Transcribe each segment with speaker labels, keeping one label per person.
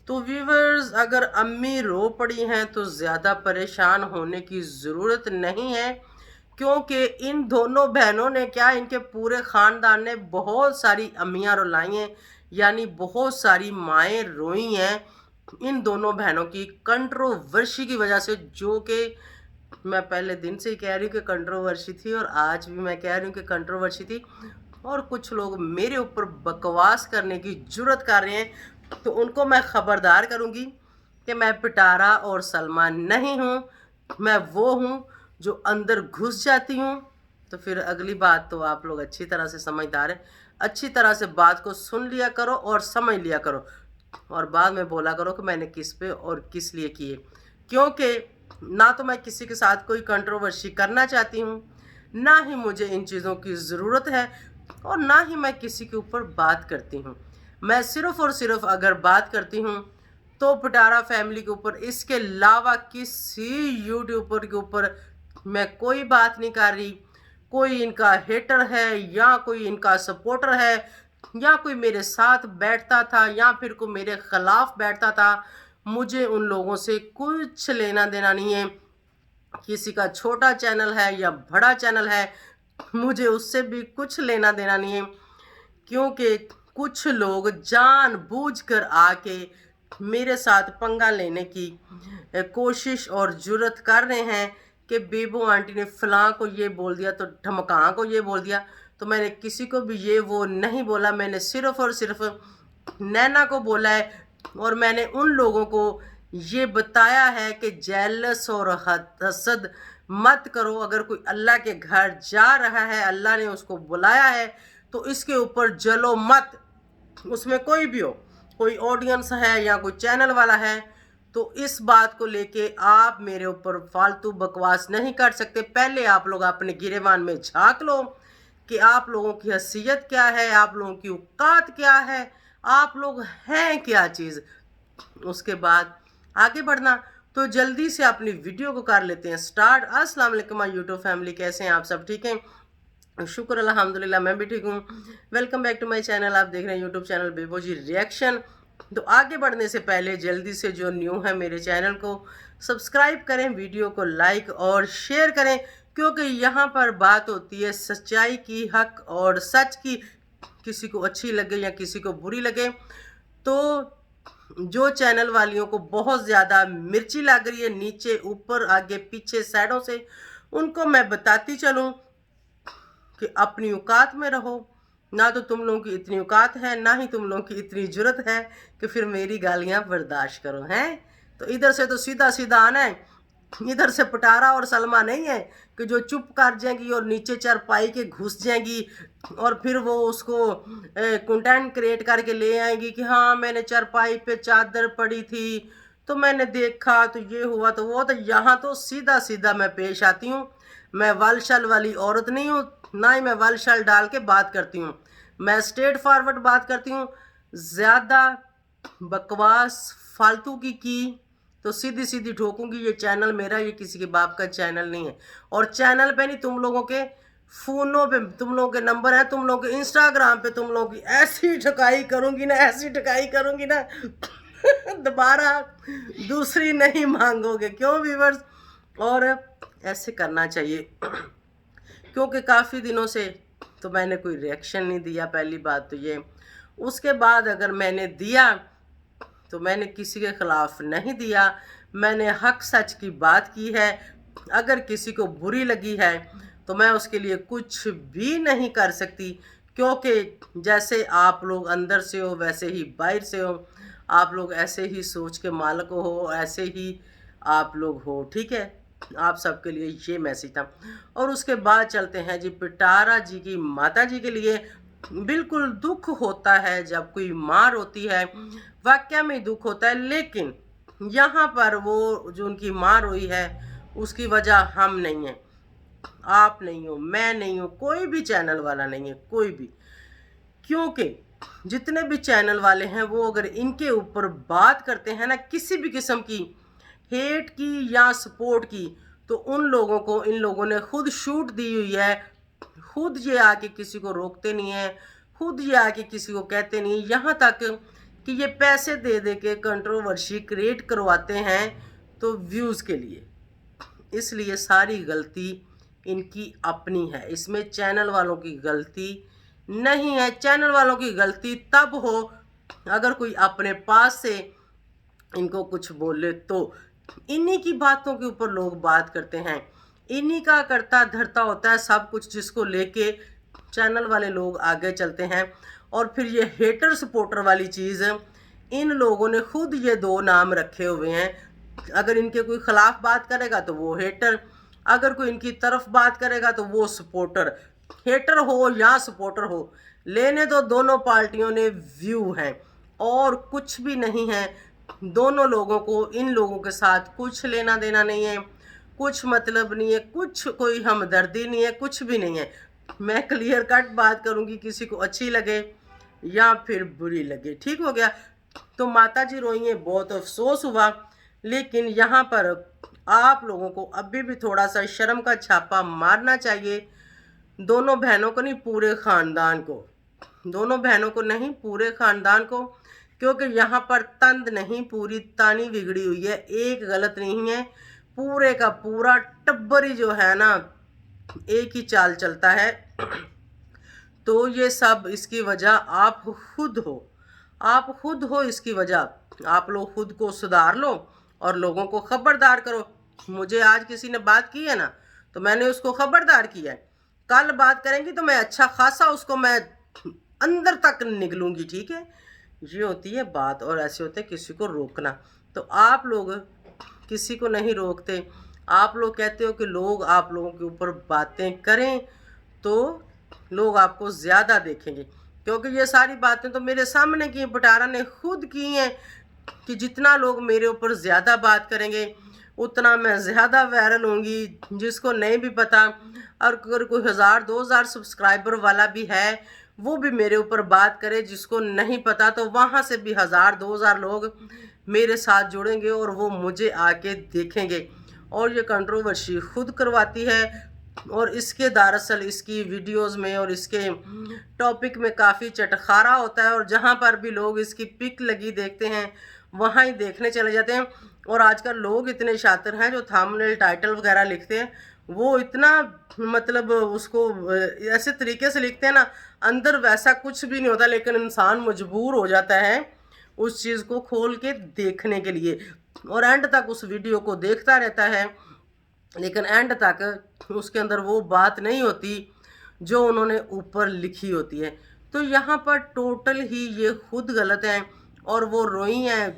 Speaker 1: تو ویورز، اگر امی رو پڑی ہیں تو زیادہ پریشان ہونے کی ضرورت نہیں ہے، کیونکہ ان دونوں بہنوں نے کیا، ان کے پورے خاندان نے بہت ساری امیاں رلائی ہیں، یعنی بہت ساری مائیں روئی ہیں ان دونوں بہنوں کی کنٹروورشی کی وجہ سے، جو کہ میں پہلے دن سے ہی کہہ رہی ہوں کہ کنٹروورشی تھی، اور آج بھی میں کہہ رہی ہوں کہ کنٹروورشی تھی، اور کچھ لوگ میرے اوپر بکواس کرنے کی جرت کر رہے ہیں، تو ان کو میں خبردار کروں گی کہ میں پٹارا اور سلمہ نہیں ہوں، میں وہ ہوں جو اندر گھس جاتی ہوں۔ تو پھر اگلی بات تو آپ لوگ اچھی طرح سے سمجھدار ہیں، اچھی طرح سے بات کو سن لیا کرو اور سمجھ لیا کرو، اور بعد میں بولا کرو کہ میں نے کس پہ اور کس لیے کیے، کیونکہ نہ تو میں کسی کے ساتھ کوئی کنٹروورشی کرنا چاہتی ہوں، نہ ہی مجھے ان چیزوں کی ضرورت ہے، اور نہ ہی میں کسی کے اوپر بات کرتی ہوں۔ میں صرف اور صرف اگر بات کرتی ہوں تو پٹارا فیملی کے اوپر، اس کے علاوہ کسی یوٹیوبر کے اوپر میں کوئی بات نہیں کر رہی۔ کوئی ان کا ہیٹر ہے یا کوئی ان کا سپورٹر ہے، یا کوئی میرے ساتھ بیٹھتا تھا یا پھر کوئی میرے خلاف بیٹھتا تھا، مجھے ان لوگوں سے کچھ لینا دینا نہیں ہے۔ کسی کا چھوٹا چینل ہے یا بڑا چینل ہے، مجھے اس سے بھی کچھ لینا دینا نہیں ہے، کیونکہ کچھ لوگ جان بوجھ کر آ کے میرے ساتھ پنگا لینے کی کوشش اور جرت کر رہے ہیں کہ بیبو آنٹی نے فلاں کو یہ بول دیا تو ڈھمکاں کو یہ بول دیا۔ تو میں نے کسی کو بھی یہ وہ نہیں بولا، میں نے صرف اور صرف نینا کو بولا ہے، اور میں نے ان لوگوں کو یہ بتایا ہے کہ جیلس اور حسد مت کرو۔ اگر کوئی اللہ کے گھر جا رہا ہے، اللہ نے اس کو بلایا ہے، تو اس کے اوپر جلو مت، اس میں کوئی بھی ہو، کوئی آڈینس ہے یا کوئی چینل والا ہے، تو اس بات کو لے کے آپ میرے اوپر فالتو بکواس نہیں کر سکتے۔ پہلے آپ لوگ اپنے گریبان میں جھانک لو کہ آپ لوگوں کی حیثیت کیا ہے، آپ لوگوں کی اوقات کیا ہے، آپ لوگ ہیں کیا چیز، اس کے بعد آگے بڑھنا۔ تو جلدی سے اپنی ویڈیو کو کر لیتے ہیں سٹارٹ۔ السلام علیکم یوٹیوب فیملی، کیسے ہیں آپ سب؟ ٹھیک ہیں؟ شکر الحمدللہ، میں بھی ٹھیک ہوں۔ Welcome back to my channel, آپ دیکھ رہے ہیں YouTube channel Bebo ji reaction. تو آگے بڑھنے سے پہلے جلدی سے جو نیو ہے میرے چینل کو سبسکرائب کریں، ویڈیو کو لائک اور شیئر کریں، کیونکہ یہاں پر بات ہوتی ہے سچائی کی، حق اور سچ کی۔ کسی کو اچھی لگے یا کسی کو بری لگے، تو جو چینل والیوں کو بہت زیادہ مرچی لگ رہی ہے نیچے اوپر آگے پیچھے سائڈوں سے، ان کو میں بتاتی چلوں کہ اپنی اوقات میں رہو۔ نہ تو تم لوگوں کی اتنی اوقات ہے، نہ ہی تم لوگوں کی اتنی جرت ہے کہ پھر میری گالیاں برداشت کرو ہیں۔ تو ادھر سے تو سیدھا سیدھا آنا ہے، ادھر سے پٹارا اور سلمہ نہیں ہے کہ جو چپ کر جائیں گی اور نیچے چرپائی کے گھس جائیں گی، اور پھر وہ اس کو کنٹینٹ کریٹ کر کے لے آئیں گی کہ ہاں میں نے چرپائی پہ چادر پڑی تھی تو میں نے دیکھا تو یہ ہوا تو وہ۔ تو یہاں تو سیدھا سیدھا میں پیش آتی ہوں۔ میں ول شل والی عورت نہیں ہوں، نہ ہی میں ول شل ڈال کے بات کرتی ہوں، میں اسٹریٹ فارورڈ بات کرتی ہوں۔ زیادہ بکواس فالتو کی تو سیدھی سیدھی ٹھوکوں گی۔ یہ چینل میرا، یہ کسی کے باپ کا چینل نہیں ہے، اور چینل پہ نہیں، تم لوگوں کے فونوں پہ تم لوگوں کے نمبر ہیں، تم لوگوں کے انسٹاگرام پہ تم لوگوں کی ایسی ٹھکائی کروں گی نا، ایسی ٹھکائی کروں گی نا دوبارہ دوسری نہیں مانگو گے۔ کیوں ویورز؟ اور ایسے کرنا چاہیے، کیونکہ کافی دنوں سے تو میں نے کوئی ریئیکشن نہیں دیا، پہلی بات تو یہ۔ اس کے بعد اگر میں نے دیا تو میں نے کسی کے خلاف نہیں دیا، میں نے حق سچ کی بات کی ہے۔ اگر کسی کو بری لگی ہے تو میں اس کے لیے کچھ بھی نہیں کر سکتی، کیونکہ جیسے آپ لوگ اندر سے ہو ویسے ہی باہر سے ہو، آپ لوگ ایسے ہی سوچ کے مالک ہو، ایسے ہی آپ لوگ ہو، ٹھیک ہے؟ آپ سب کے لیے یہ میسیج تھا۔ اور اس کے بعد چلتے ہیں جی پٹارا جی کی ماتا جی کے لیے۔ بالکل دکھ ہوتا ہے جب کوئی ماں روتی ہے، واقعہ میں دکھ ہوتا ہے، لیکن یہاں پر وہ جو ان کی ماں روئی ہے اس کی وجہ ہم نہیں ہیں، آپ نہیں ہو، میں نہیں ہوں، کوئی بھی چینل والا نہیں ہے، کوئی بھی۔ کیونکہ جتنے بھی چینل والے ہیں وہ اگر ان کے اوپر بات کرتے ہیں نا کسی بھی قسم کی ہیٹ کی یا سپورٹ کی، تو ان لوگوں کو ان لوگوں نے خود شوٹ دی ہوئی ہے، خود یہ آ کے کسی کو روکتے نہیں ہیں، خود یہ آ کے کسی کو کہتے نہیں ہیں۔ یہاں تک कि ये पैसे दे दे के कंट्रोवर्सी क्रिएट करवाते हैं तो व्यूज़ के लिए। इसलिए सारी गलती इनकी अपनी है, इसमें चैनल वालों की गलती नहीं है। चैनल वालों की गलती तब हो अगर कोई अपने पास से इनको कुछ बोले तो। इन्हीं की बातों के ऊपर लोग बात करते हैं, इन्हीं का करता धरता होता है सब कुछ, जिसको लेके चैनल वाले लोग आगे चलते हैं। और फिर ये हेटर सपोर्टर वाली चीज़ इन लोगों ने खुद ये दो नाम रखे हुए हैं। अगर इनके कोई खिलाफ बात करेगा तो वो हेटर, अगर कोई इनकी तरफ बात करेगा तो वो सपोर्टर। हेटर हो या सपोर्टर हो, लेने तो दोनों पार्टियों ने व्यू हैं और कुछ भी नहीं है। दोनों लोगों को इन लोगों के साथ कुछ लेना देना नहीं है, कुछ मतलब नहीं है, कुछ कोई हमदर्दी नहीं है, कुछ भी नहीं है। मैं क्लियर कट बात करूंगी, किसी को अच्छी लगे या फिर बुरी लगे, ठीक हो गया। तो माता जी रोई हैं, बहुत अफसोस हुआ, लेकिन यहाँ पर आप लोगों को अभी भी थोड़ा सा शर्म का छापा मारना चाहिए। दोनों बहनों को नहीं, पूरे ख़ानदान को, दोनों बहनों को नहीं, पूरे ख़ानदान को, क्योंकि यहाँ पर तंद नहीं पूरी तानी बिगड़ी हुई है। एक गलत नहीं है, पूरे का पूरा टब्बर ही जो है ना एक ही चाल चलता है। तो ये सब इसकी वजह आप खुद हो, आप खुद हो इसकी वजह। आप लोग खुद को सुधार लो और लोगों को खबरदार करो। मुझे आज किसी ने बात की है ना, तो मैंने उसको खबरदार किया है। कल बात करेंगी तो मैं अच्छा खासा उसको मैं अंदर तक निकलूंगी, ठीक है। ये होती है बात, और ऐसे होते है किसी को रोकना। तो आप लोग किसी को नहीं रोकते। आप लोग कहते हो कि लोग आप लोगों के ऊपर बातें करें तो लोग आपको ज़्यादा देखेंगे, क्योंकि ये सारी बातें तो मेरे सामने की पिटारा ने खुद की हैं कि जितना लोग मेरे ऊपर ज़्यादा बात करेंगे उतना मैं ज़्यादा वायरल होंगी। जिसको नहीं भी पता, और अगर कोई 1000-2000 सब्सक्राइबर वाला भी है वो भी मेरे ऊपर बात करे, जिसको नहीं पता तो वहाँ से भी 1000-2000 लोग मेरे साथ जुड़ेंगे और वो मुझे आके देखेंगे। और ये कंट्रोवर्सी खुद करवाती है, और इसके दरअसल इसकी वीडियोस में और इसके टॉपिक में काफ़ी चटखारा होता है, और जहाँ पर भी लोग इसकी पिक लगी देखते हैं वहाँ ही देखने चले जाते हैं। और आजकल लोग इतने शातिर हैं जो थंबनेल टाइटल वगैरह लिखते हैं, वो इतना मतलब उसको ऐसे तरीके से लिखते हैं ना, अंदर वैसा कुछ भी नहीं होता, लेकिन इंसान मजबूर हो जाता है उस चीज़ को खोल के देखने के लिए, और एंड तक उस वीडियो को देखता रहता है। लेकिन एंड तक उसके अंदर वो बात नहीं होती जो उन्होंने ऊपर लिखी होती है। तो यहाँ पर टोटल ही ये खुद गलत हैं, और वो रोई हैं,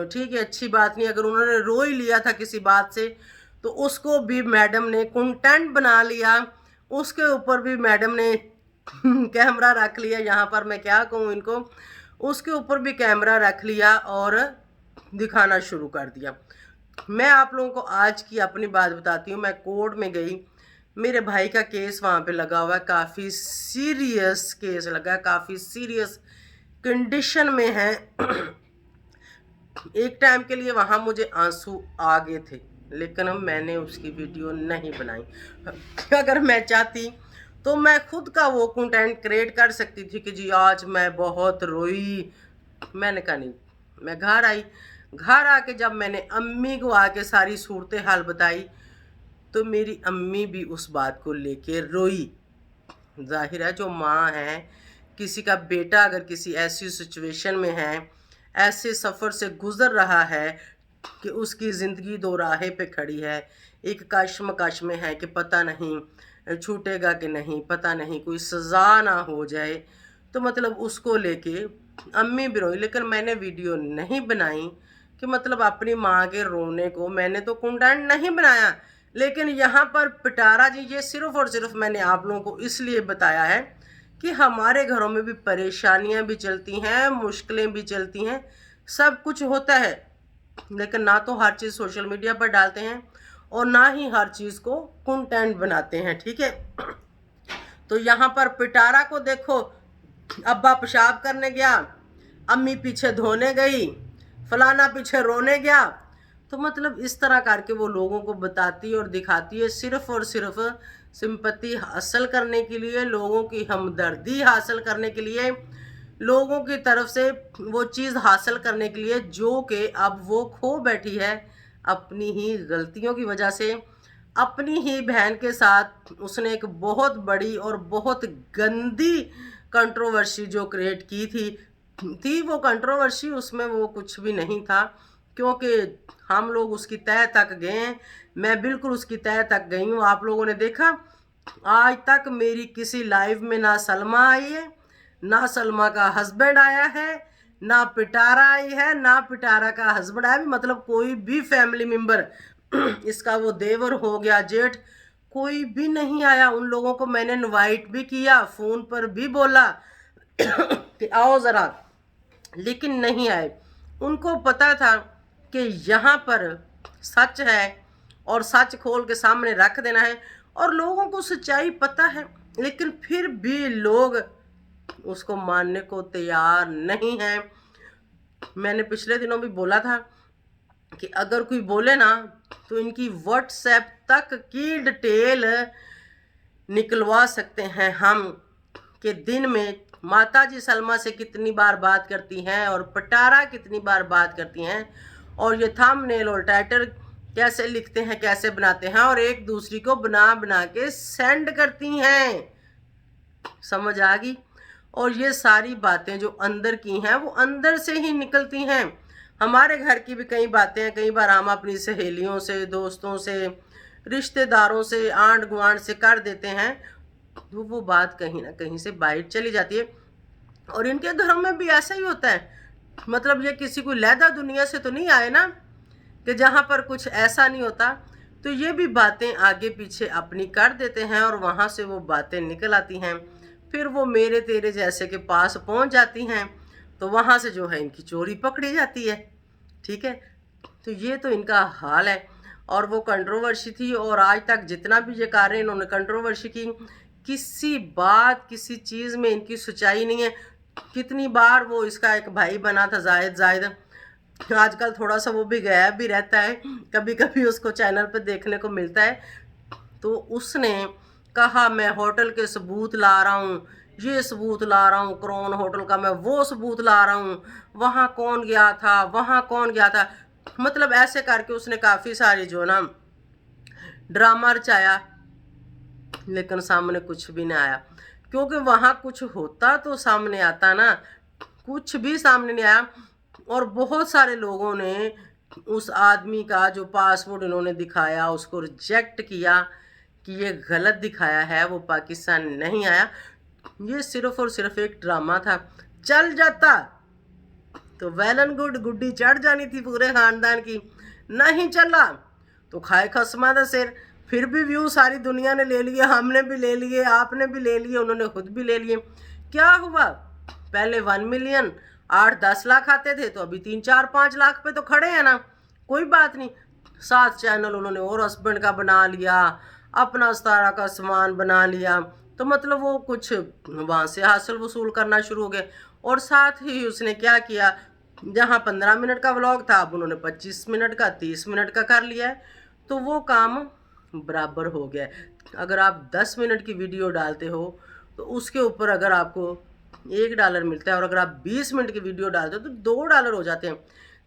Speaker 1: ठीक है, अच्छी बात नहीं। अगर उन्होंने रो ही लिया था किसी बात से तो उसको भी मैडम ने कंटेंट बना लिया, उसके ऊपर भी मैडम ने कैमरा रख लिया। यहाँ पर मैं क्या कहूँ इनको, उसके ऊपर भी कैमरा रख लिया और दिखाना शुरू कर दिया। मैं आप लोगों को आज की अपनी बात बताती हूँ। मैं कोर्ट में गई, मेरे भाई का केस वहाँ पे लगा हुआ है, काफ़ी सीरियस केस लगा है, काफ़ी सीरियस कंडीशन में है। एक टाइम के लिए वहाँ मुझे आंसू आ गए थे, लेकिन मैंने उसकी वीडियो नहीं बनाई। अगर मैं चाहती तो मैं खुद का वो कंटेंट क्रिएट कर सकती थी कि जी आज मैं बहुत रोई। मैंने कहा नहीं। मैं घर आई, घर आके जब मैंने अम्मी को आके सारी सूरत हाल बताई तो मेरी अम्मी भी उस बात को लेके रोई। जाहिर है जो माँ है, किसी का बेटा अगर किसी ऐसी सिचुएशन में है, ऐसे सफ़र से गुज़र रहा है कि उसकी ज़िंदगी दो राहे पे खड़ी है, एक कश्मकश में है कि पता नहीं छूटेगा कि नहीं, पता नहीं कोई सज़ा ना हो जाए, तो मतलब उसको लेके अम्मी भी रोई। लेकिन मैंने वीडियो नहीं बनाई कि मतलब अपनी माँ के रोने को मैंने तो कंटेंट नहीं बनाया। लेकिन यहाँ पर पिटारा जी, ये सिर्फ़ और सिर्फ मैंने आप लोगों को इसलिए बताया है कि हमारे घरों में भी परेशानियाँ भी चलती हैं, मुश्किलें भी चलती हैं, सब कुछ होता है, लेकिन ना तो हर चीज़ सोशल मीडिया पर डालते हैं और ना ही हर चीज़ को कंटेंट बनाते हैं, ठीक है। तो यहाँ पर पिटारा को देखो, अब्बा पेशाब करने गया, अम्मी पीछे धोने गई, फलाना पीछे रोने गया। तो मतलब इस तरह करके वो लोगों को बताती और दिखाती है, सिर्फ़ और सिर्फ सिंपैथी हासिल करने के लिए, लोगों की हमदर्दी हासिल करने के लिए, लोगों की तरफ से वो चीज़ हासिल करने के लिए जो कि अब वो खो बैठी है अपनी ही गलतियों की वजह से। अपनी ही बहन के साथ उसने एक बहुत बड़ी और बहुत गंदी कंट्रोवर्सी जो क्रिएट की थी वो कंट्रोवर्सी, उसमें वो कुछ भी नहीं था, क्योंकि हम लोग उसकी तह तक गए हैं। मैं बिल्कुल उसकी तह तक गई हूँ। आप लोगों ने देखा आज तक मेरी किसी लाइव में ना सलमा आई है, ना सलमा का हस्बैंड आया है, ना पिटारा आई है, ना पिटारा का हस्बैंड आया, मतलब कोई भी फैमिली मेम्बर इसका वो देवर हो गया, जेठ, कोई भी नहीं आया। उन लोगों को मैंने इनवाइट भी किया, फ़ोन पर भी बोला कि आओ ज़रा, लेकिन नहीं आए। उनको पता था कि यहाँ पर सच है और सच खोल के सामने रख देना है, और लोगों को सच्चाई पता है, लेकिन फिर भी लोग उसको मानने को तैयार नहीं हैं। मैंने पिछले दिनों भी बोला था कि अगर कोई बोले ना तो इनकी व्हाट्सएप तक की डिटेल निकलवा सकते हैं हम, कि दिन में माता जी सलमा से कितनी बार बात करती हैं और पिटारा कितनी बार बात करती हैं, और ये थंबनेल और टाइटल कैसे लिखते हैं, कैसे बनाते हैं, और एक दूसरी को बना बना के सेंड करती हैं। समझ आ गई? और ये सारी बातें जो अंदर की हैं वो अंदर से ही निकलती हैं। हमारे घर की भी कई बातें हैं, कई बार हम अपनी सहेलियों से, दोस्तों से, रिश्तेदारों से, आंट गुआंट से कर देते हैं, तो वो बात कहीं ना कहीं से बाहर चली जाती है। और इनके घरों में भी ऐसा ही होता है। मतलब ये किसी को लैदा दुनिया से तो नहीं आए ना, कि जहाँ पर कुछ ऐसा नहीं होता। तो ये भी बातें आगे पीछे अपनी कर देते हैं और वहाँ से वो बातें निकल आती हैं, फिर वो मेरे तेरे जैसे के पास पहुँच जाती हैं, तो वहाँ से जो है इनकी चोरी पकड़ी जाती है। ठीक है, तो ये तो इनका हाल है। और वो कंट्रोवर्सी थी, और आज तक जितना भी ये कर रहे हैं इन्होंने कंट्रोवर्सी की, किसी बात किसी चीज़ में इनकी सच्चाई नहीं है। कितनी बार वो इसका एक भाई बना था जाहिद, आजकल थोड़ा सा वो भी गायब भी रहता है, कभी कभी उसको चैनल पे देखने को मिलता है। तो उसने कहा मैं होटल के सबूत ला रहा हूँ, ये सबूत ला रहा हूँ, क्राउन होटल का मैं वो सबूत ला रहा हूँ, वहाँ कौन गया था, वहाँ कौन गया था, मतलब ऐसे करके उसने काफ़ी सारी जो ना ड्रामा रचाया, लेकिन सामने कुछ भी नहीं आया। क्योंकि वहाँ कुछ होता तो सामने आता ना, कुछ भी सामने नहीं आया। और बहुत सारे लोगों ने उस आदमी का जो पासपोर्ट इन्होंने दिखाया उसको रिजेक्ट किया कि ये गलत दिखाया है, वो पाकिस्तान नहीं आया, ये सिर्फ और सिर्फ एक ड्रामा था। चल जाता तो वेल एंड गुड, गुड्डी चढ़ जानी थी पूरे खानदान की, नहीं चला तो खाए खसमा दा सिर। फिर भी व्यू सारी दुनिया ने ले लिए, हमने भी ले लिए, आपने भी ले लिए, उन्होंने खुद भी ले लिए। क्या हुआ? पहले 1 मिलियन 8-10 लाख आते थे, तो अभी 3-4-5 लाख पे तो खड़े हैं ना। कोई बात नहीं, 7 चैनल उन्होंने और हस्बैंड का बना लिया, अपना 17 का सामान बना लिया, तो मतलब वो कुछ वहाँ से हासिल वसूल करना शुरू हो गए। और साथ ही उसने क्या किया, जहाँ 15 मिनट का व्लॉग था अब उन्होंने 25 मिनट का, 30 मिनट का कर लिया है, तो वो काम बराबर हो गया है। अगर आप 10 मिनट की वीडियो डालते हो तो उसके ऊपर अगर आपको $1 मिलता है, और अगर आप 20 मिनट की वीडियो डालते हो तो $2 हो जाते हैं,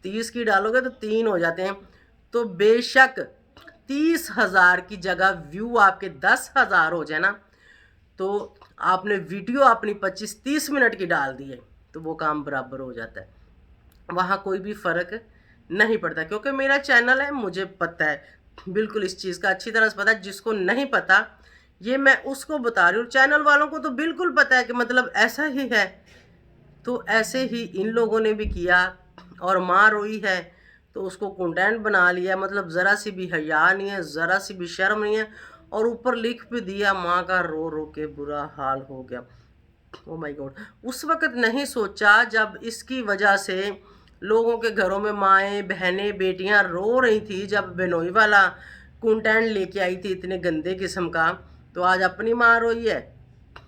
Speaker 1: 30 की डालोगे तो 3 हो जाते हैं। तो बेशक 30,000 की जगह व्यू आपके 10,000 हो जाए ना, तो आपने वीडियो अपनी 25-30 मिनट की डाल दी है, तो वो काम बराबर हो जाता है, वहाँ कोई भी फ़र्क नहीं पड़ता। क्योंकि मेरा चैनल है, मुझे पता है बिल्कुल इस चीज़ का, अच्छी तरह से पता है। जिसको नहीं पता ये मैं उसको बता रही हूँ, चैनल वालों को तो बिल्कुल पता है कि मतलब ऐसा ही है। तो ऐसे ही इन लोगों ने भी किया, और माँ रोई है तो उसको कंटेंट बना लिया, मतलब ज़रा सी भी हया नहीं है, ज़रा सी भी शर्म नहीं है, और ऊपर लिख भी दिया माँ का रो रो के बुरा हाल हो गया। ओ माय गॉड, उस वक़्त नहीं सोचा जब इसकी वजह से लोगों के घरों में माएँ, बहनें, बेटियां रो रही थी, जब बेनोई वाला कंटेंट लेके आई थी इतने गंदे किस्म का, तो आज अपनी माँ रोई है,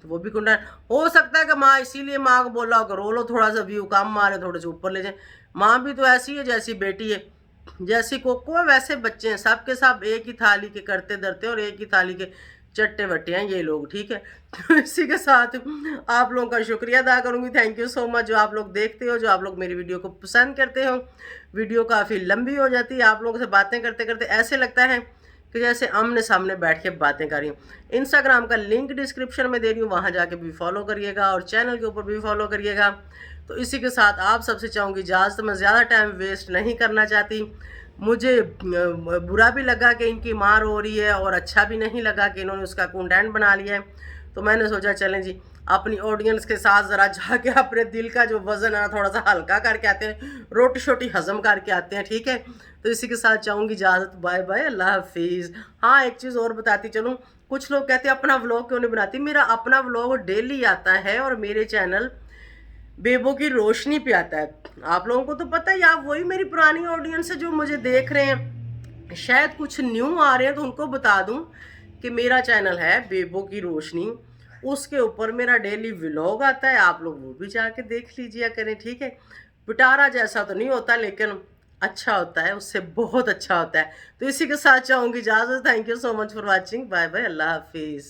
Speaker 1: तो वो भी कंटेंट हो सकता है कि माँ इसीलिए माँ को बोला होगा रो लो, थोड़ा सा व्यू कम मारे, थोड़े से ऊपर ले जाए। माँ भी तो ऐसी है जैसी बेटी है, जैसी कोको है वैसे बच्चे हैं, सब के सब एक ही थाली के करते धरते और एक ही थाली के चट्टे वट्टे हैं ये लोग, ठीक है। तो इसी के साथ आप लोगों का शुक्रिया अदा करूँगी। थैंक यू सो मच, जो आप लोग देखते हो, जो आप लोग मेरी वीडियो को पसंद करते हो। वीडियो काफ़ी लंबी हो जाती है, आप लोगों से बातें करते करते ऐसे लगता है कि जैसे आमने सामने बैठ के बातें कर रही हूँ। इंस्टाग्राम का लिंक डिस्क्रिप्शन में दे रही हूँ, वहाँ जाके भी फॉलो करिएगा और चैनल के ऊपर भी फॉलो करिएगा। तो इसी के साथ आप सबसे चाहूँगी इजाज़त, मैं ज़्यादा टाइम वेस्ट नहीं करना चाहती। मुझे बुरा भी लगा कि इनकी माँ रो रही है और अच्छा भी नहीं लगा कि इन्होंने उसका कंटेंट बना लिया है। तो मैंने सोचा चलें जी, अपनी ऑडियंस के साथ ज़रा जाके अपने दिल का जो वज़न है ना थोड़ा सा हल्का करके आते हैं, रोटी शोटी हज़म करके आते हैं, ठीक है। तो इसी के साथ चाहूँगी इजाज़त, बाय बाय, अल्लाह हाफिज़। हाँ, एक चीज़ और बताती चलूँ, कुछ लोग कहते हैं अपना व्लॉग क्यों नहीं बनाती। मेरा अपना व्लॉग डेली आता है और मेरे चैनल बेबो की रोशनी पे आता है। आप लोगों को तो पता ही, आप वही मेरी पुरानी ऑडियंस है जो मुझे देख रहे हैं। शायद कुछ न्यू आ रहे हैं तो उनको बता दूं कि मेरा चैनल है बेबो की रोशनी, उसके ऊपर मेरा डेली व्लॉग आता है। आप लोग वो भी जाके देख लीजिए करें, ठीक है। पिटारा जैसा तो नहीं होता लेकिन अच्छा होता है, उससे बहुत अच्छा होता है। तो इसी के साथ चाहूँगी इजाज़त। Thank you so much for watching, bye bye, Allah हाफिज़।